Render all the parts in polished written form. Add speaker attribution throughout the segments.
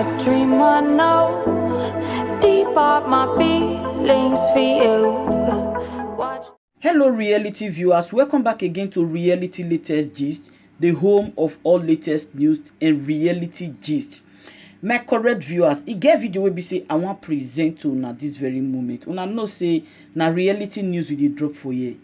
Speaker 1: a dream I know. Deep up my feelings for you. Watch.
Speaker 2: Hello reality viewers, welcome back again to Reality Latest Gist, the home of all latest news and reality gist. My correct viewers, e get video wey be say I wan present to una this very moment. Una know say na reality news we dey drop for here.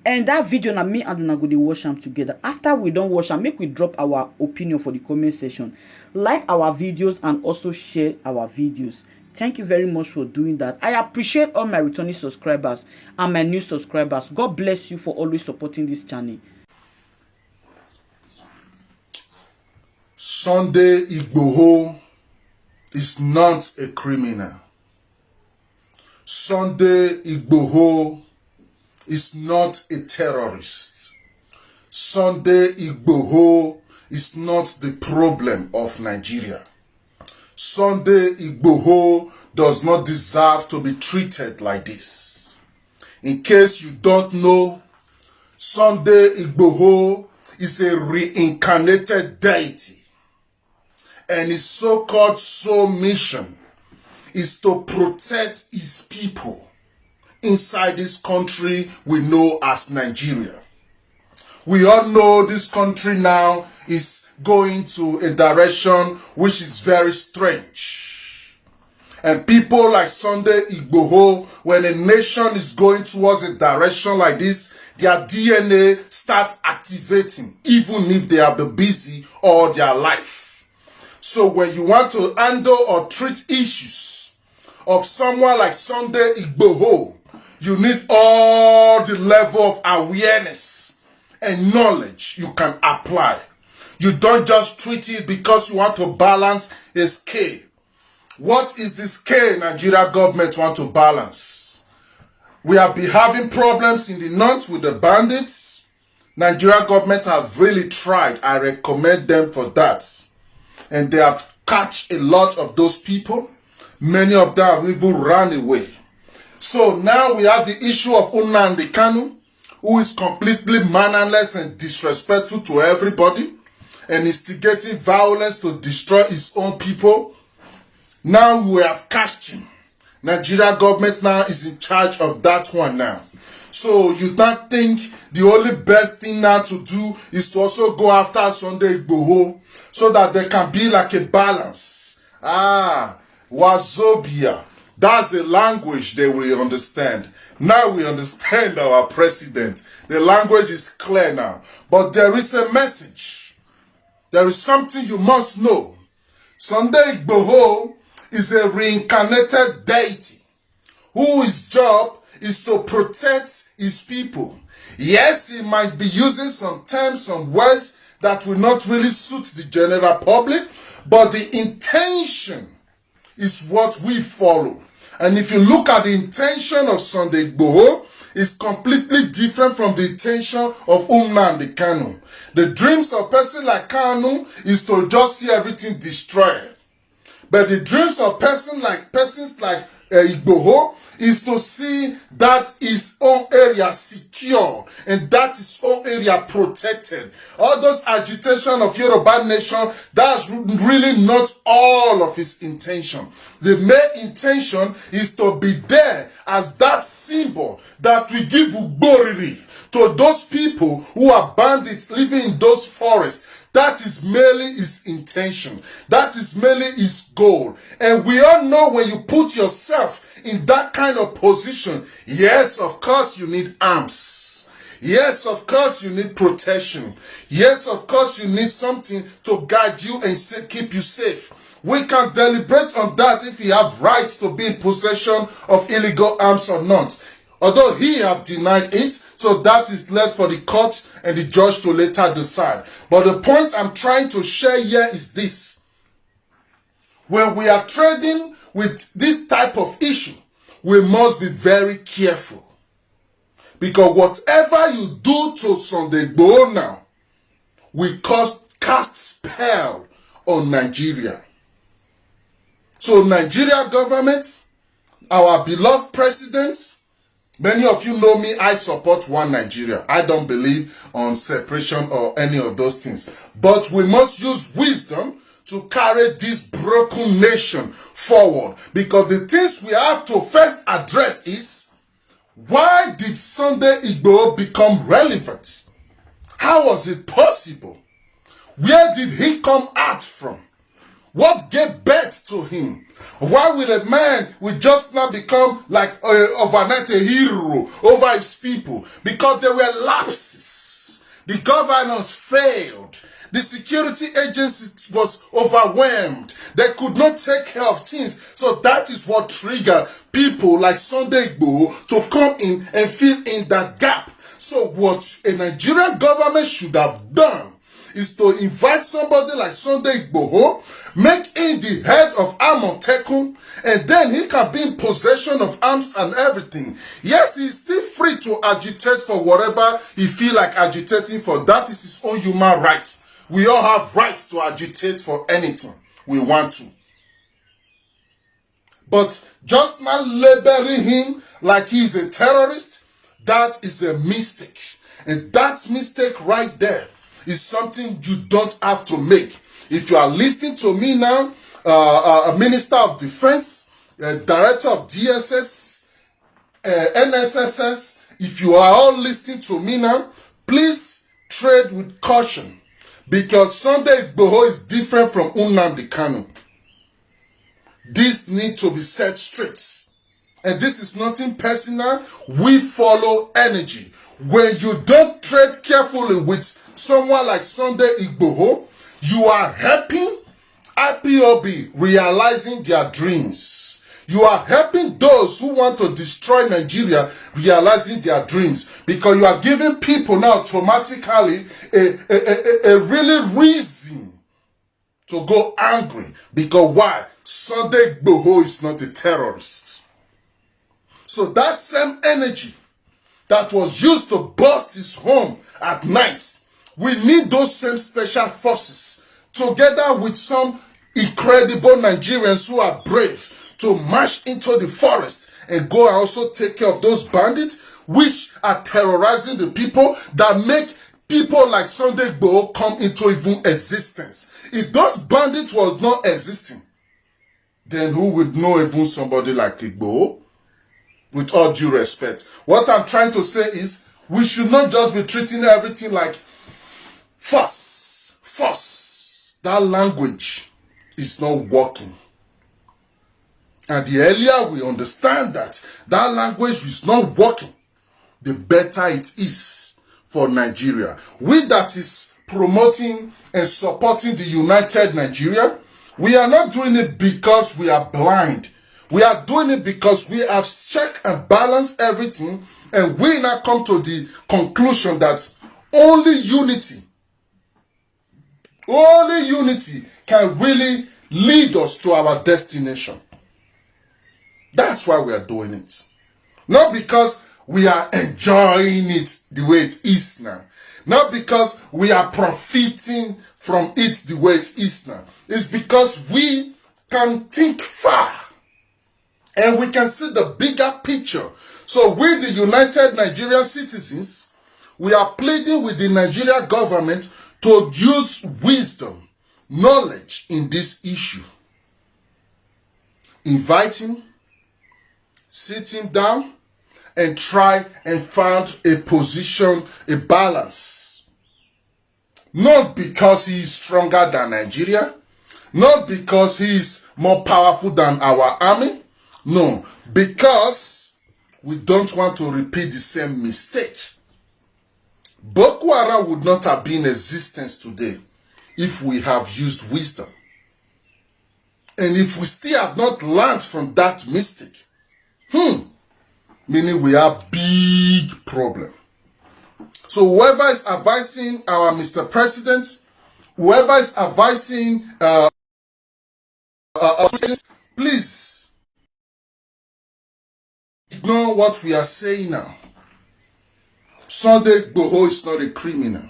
Speaker 2: And that video na me and una go dey watch am together. After we don watch am, make we drop our opinion for the comment section. Like our videos and also share our videos. Thank you very much for doing that. I appreciate all my returning subscribers and my new subscribers. God bless you for always supporting this channel.
Speaker 3: Sunday Igboho is not a criminal. Sunday Igboho is not a terrorist. Sunday Igboho is not the problem of Nigeria. Sunday Igboho does not deserve to be treated like this. In case you don't know, Sunday Igboho is a reincarnated deity. And his so-called sole mission is to protect his people inside this country we know as Nigeria. We all know this country now is going to a direction which is very strange. And people like Sunday Igboho, when a nation is going towards a direction like this, their DNA starts activating, even if they are busy all their life. So when you want to handle or treat issues of someone like Sunday Igboho, you need all the level of awareness and knowledge you can apply. You don't just treat it because you want to balance a scale. What is the scale Nigeria government want to balance? We have been having problems in the north with the bandits. Nigeria government have really tried. I recommend them for that. And they have catch a lot of those people. Many of them have even run away. So now we have the issue of Nnamdi Kanu, who is completely mannerless and disrespectful to everybody and instigating violence to destroy his own people. Now we have catched him. Nigeria government now is in charge of that one now. So you don't think the only best thing now to do is to also go after Sunday Igboho so that there can be like a balance. Wazobia. That's the language they will understand. Now we understand our president. The language is clear now. But there is a message. There is something you must know. Sunday Igboho is a reincarnated deity whose job is to protect his people. Yes, he might be using some terms, some words that will not really suit the general public, but the intention is what we follow. And if you look at the intention of Sunday Igboho, it's completely different from the intention of Nnamdi Kanu. The dreams of a person like Kanu is to just see everything destroyed. But the dreams of persons like Igboho is to see that his own area secure and that his own area protected. All those agitation of Yoruba nation, that's really not all of his intention. The main intention is to be there as that symbol that we give Ugboriri to those people who are bandits living in those forests. That is merely his intention. That is merely his goal. And we all know when you put yourself in that kind of position, yes, of course you need arms. Yes, of course you need protection. Yes, of course you need something to guide you and keep you safe. We can deliberate on that if you have rights to be in possession of illegal arms or not. Although he have denied it, so that is left for the court and the judge to later decide. But the point I'm trying to share here is this. When we are trading with this type of issue, we must be very careful. Because whatever you do to Sunday Igboho now, we cast spell on Nigeria. So Nigeria government, our beloved president, many of you know me, I support one Nigeria. I don't believe on separation or any of those things. But we must use wisdom to carry this broken nation forward. Because the things we have to first address is, why did Sunday Igboho become relevant? How was it possible? Where did he come out from? What gave birth to him? Why will a man will just now become like overnight a hero over his people? Because there were lapses. The governance failed. The security agency was overwhelmed. They could not take care of things. So that is what triggered people like Sunday Igboho to come in and fill in that gap. So what a Nigerian government should have done is to invite somebody like Sunday Igboho, make him the head of Amotekun, and then he can be in possession of arms and everything. Yes, he's still free to agitate for whatever he feel like agitating for. That is his own human right. We all have rights to agitate for anything we want to. But just not labeling him like he's a terrorist, that is a mistake. And that mistake right there is something you don't have to make. If you are listening to me now, a Minister of Defense, Director of DSS, NSSS, if you are all listening to me now, please tread with caution. Because Sunday Igboho is different from Nnamdi Kanu. This needs to be set straight. And this is nothing personal. We follow energy. When you don't tread carefully with someone like Sunday Igboho, you are helping IPOB realizing their dreams. You are helping those who want to destroy Nigeria realizing their dreams. Because you are giving people now automatically a really reason to go angry. Because why? Sunday Igboho is not a terrorist. So that same energy that was used to burst his home at night, we need those same special forces together with some incredible Nigerians who are brave to march into the forest and go and also take care of those bandits which are terrorizing the people that make people like Sunday Igboho come into even existence. If those bandits was not existing, then who would know even somebody like Igboho? With all due respect. What I'm trying to say is, we should not just be treating everything like force. That language is not working. And the earlier we understand that language is not working, the better it is for Nigeria. We that is promoting and supporting the United Nigeria, we are not doing it because we are blind. We are doing it because we have checked and balanced everything, and we now come to the conclusion that only unity can really lead us to our destination. That's why we are doing it. Not because we are enjoying it the way it is now. Not because we are profiting from it the way it is now. It's because we can think far. And we can see the bigger picture. So we, the United Nigerian citizens, we are pleading with the Nigeria government to use wisdom, knowledge in this issue. Invite him, sit him down, and try and find a position, a balance. Not because he is stronger than Nigeria, not because he is more powerful than our army. No, because we don't want to repeat the same mistake. Boko Haram would not have been in existence today if we have used wisdom. And if we still have not learned from that mistake, meaning we have big problem. So whoever is advising our Mr. President, whoever is advising please ignore what we are saying now. Sunday Igboho is not a criminal.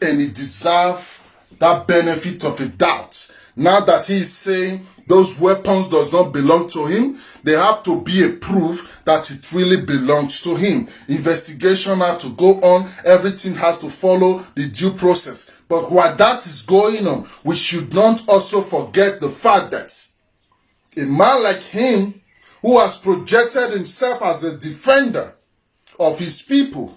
Speaker 3: And he deserves that benefit of a doubt Now that he is saying those weapons does not belong to him, there have to be a proof that it really belongs to him. Investigation has to go on. Everything has to follow the due process. But while that is going on, we should not also forget the fact that a man like him, who has projected himself as a defender of his people,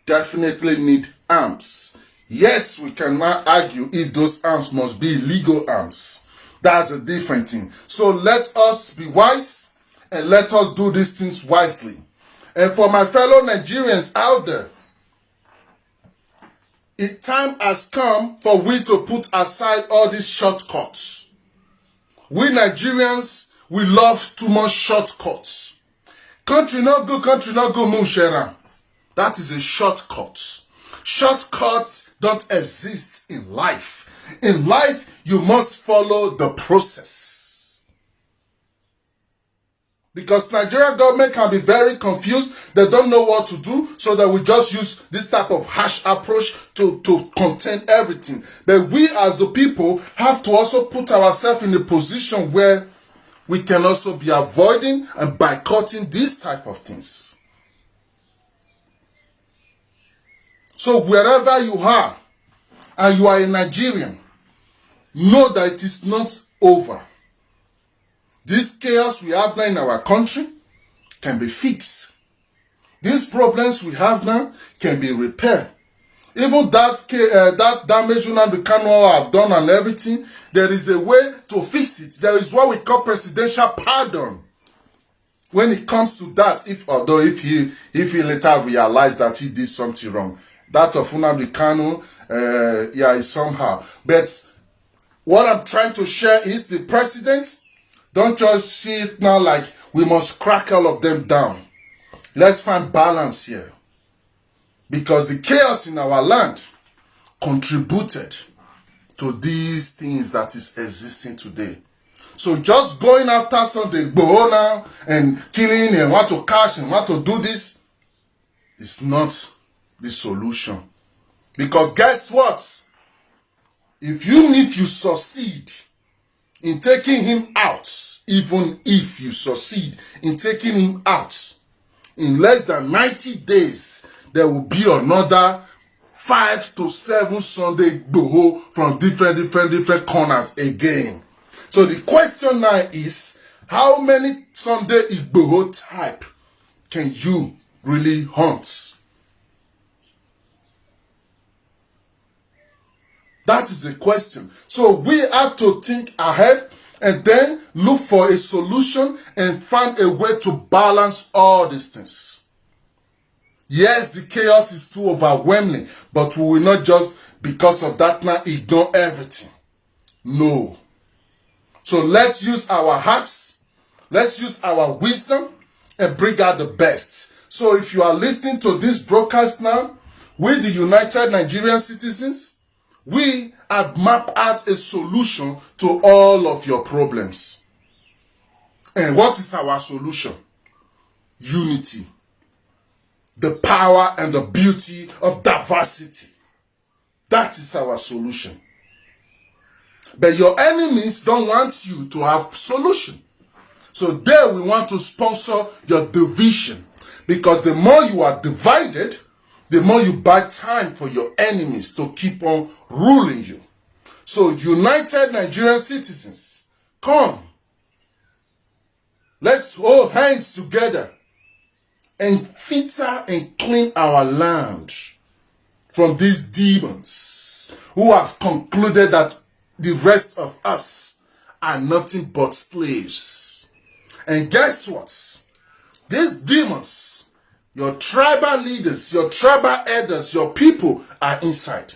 Speaker 3: definitely need arms. Yes, we can now argue if those arms must be legal arms. That's a different thing. So let us be wise and let us do these things wisely. And for my fellow Nigerians out there, time has come for we to put aside all these shortcuts. We Nigerians, we love too much shortcuts. Country not good, Munshera. That is a shortcut. Shortcuts don't exist in life. In life, you must follow the process. Because Nigerian government can be very confused. They don't know what to do. So that we just use this type of harsh approach to contain everything. But we as the people have to also put ourselves in a position where we can also be avoiding and boycotting these type of things. So wherever you are and you are a Nigerian, know that it is not over. This chaos we have now in our country can be fixed. These problems we have now can be repaired. Even that damage Nnamdi Kanu have done and everything, there is a way to fix it. There is what we call presidential pardon. When it comes to that, although if he later realized that he did something wrong, that of Nnamdi Kanu, is somehow. But what I'm trying to share is the president. Don't just see it now like we must crack all of them down. Let's find balance here. Because the chaos in our land contributed to these things that is existing today. So just going after Sunday Igboho now and killing and want to cash and want to do this is not the solution. Because guess what? If you succeed in taking him out, even if you succeed in taking him out, in less than 90 days, there will be another 5 to 7 Sunday Igboho from different corners again. So the question now is, how many Sunday Igboho type can you really hunt? That is the question. So we have to think ahead and then look for a solution and find a way to balance all these things. Yes, the chaos is too overwhelming, but we will not just, because of that now, ignore everything. No. So let's use our hearts, let's use our wisdom and bring out the best. So if you are listening to this broadcast now, with the United Nigerian Citizens, we have mapped out a solution to all of your problems. And what is our solution? Unity. The power and the beauty of diversity. That is our solution. But your enemies don't want you to have solution. So there we want to sponsor your division. Because the more you are divided, the more you buy time for your enemies to keep on ruling you. So United Nigerian Citizens, come. Let's hold hands together and filter and clean our land from these demons who have concluded that the rest of us are nothing but slaves. And guess what? These demons, your tribal leaders, your tribal elders, your people are inside.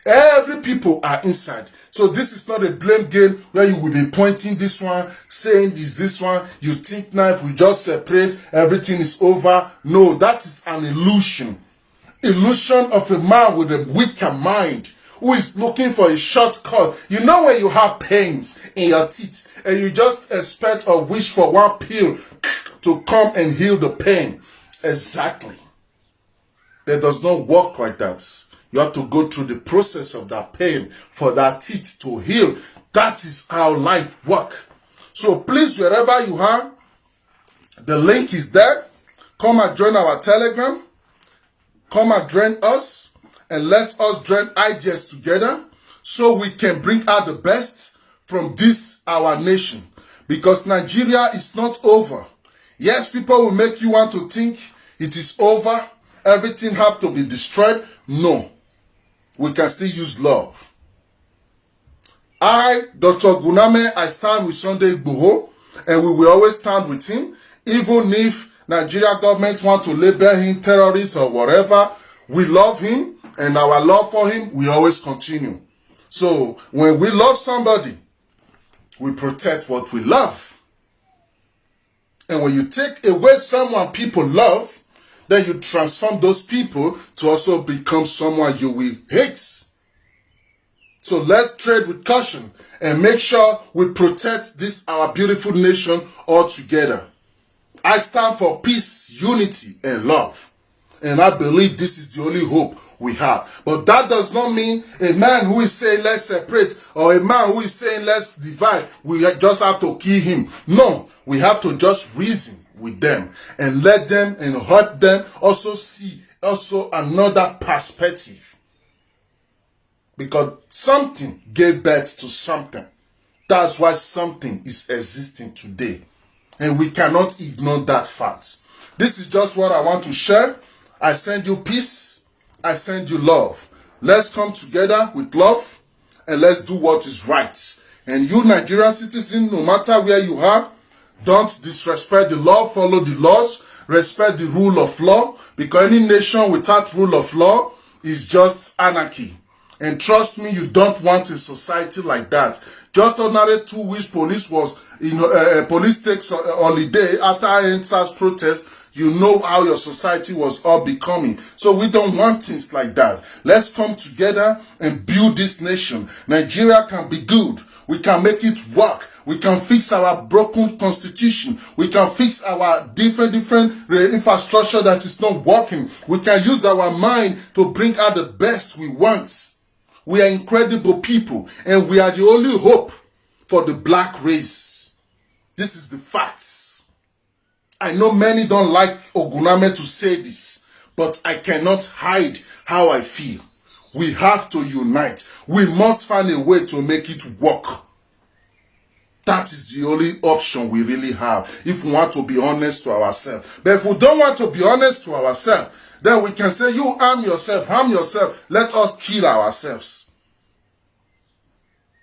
Speaker 3: Every people are inside. So this is not a blame game where you will be pointing this one, saying this one. You think now if we just separate, everything is over. No, that is an illusion. Illusion of a man with a weaker mind who is looking for a shortcut. You know when you have pains in your teeth and you just expect or wish for one pill to come and heal the pain. Exactly. That does not work like that. You have to go through the process of that pain for that teeth to heal. That is how life works. So please, wherever you are, the link is there. Come and join our Telegram. Come and join us. And let us join ideas together so we can bring out the best from this, our nation. Because Nigeria is not over. Yes, people will make you want to think it is over. Everything have to be destroyed. No. We can still use love. I, Dr. Guname, I stand with Sunday Igboho, and we will always stand with him, even if Nigeria government want to label him terrorist or whatever. We love him, and our love for him will always continue. So, when we love somebody, we protect what we love. And when you take away someone people love, then you transform those people to also become someone you will hate. So let's trade with caution and make sure we protect this, our beautiful nation, all together. I stand for peace, unity, and love. And I believe this is the only hope we have. But that does not mean a man who is saying let's separate or a man who is saying let's divide, we just have to kill him. No, we have to just reason with them and let them and help them also see also another perspective, because something gave birth to something. That's why something is existing today, and we cannot ignore that fact. This is just what I want to share. I send you peace, I send you love. Let's come together with love and let's do what is right. And you Nigerian citizens, no matter where you are, don't disrespect the law, follow the laws, respect the rule of law, because any nation without rule of law is just anarchy. And trust me, you don't want a society like that. Just ordinary 2 weeks police was, police takes a holiday after NSAS protest, you know how your society was all becoming. So we don't want things like that. Let's come together and build this nation. Nigeria can be good. We can make it work. We can fix our broken constitution. We can fix our different infrastructure that is not working. We can use our mind to bring out the best we want. We are incredible people, and we are the only hope for the black race. This is the facts. I know many don't like Oguname to say this, but I cannot hide how I feel. We have to unite. We must find a way to make it work. That is the only option we really have if we want to be honest to ourselves. But if we don't want to be honest to ourselves, then we can say, you harm yourself, let us kill ourselves.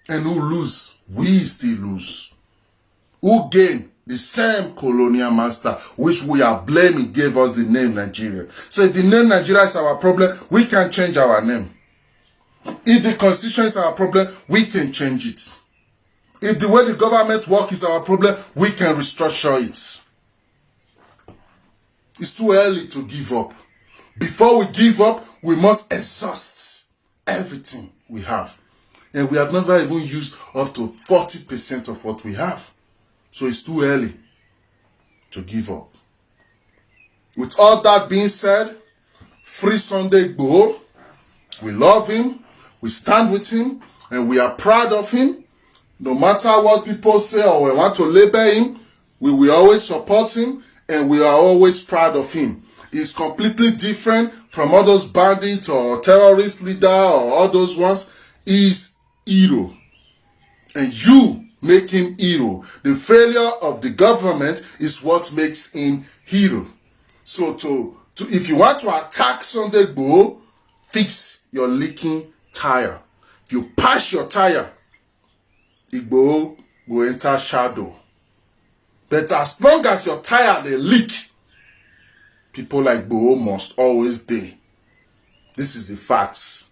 Speaker 3: And who lose? We still lose. Who gain? The same colonial master which we are blaming gave us the name Nigeria. So if the name Nigeria is our problem, we can change our name. If the constitution is our problem, we can change it. If the way the government works is our problem, we can restructure it. It's too early to give up. Before we give up, we must exhaust everything we have. And we have never even used up to 40% of what we have. So it's too early to give up. With all that being said, free Sunday Igboho. We love him, we stand with him, and we are proud of him. No matter what people say or we want to label him, we will always support him, and we are always proud of him. He's completely different from all those bandits or terrorist leader or all those ones. He's hero. And you make him hero. The failure of the government is what makes him hero. So if you want to attack Sunday Igboho, fix your leaking tire. If you pass your tire, Igboho will enter shadow. But as long as your tire they leak, people like Igboho must always die. This is the facts.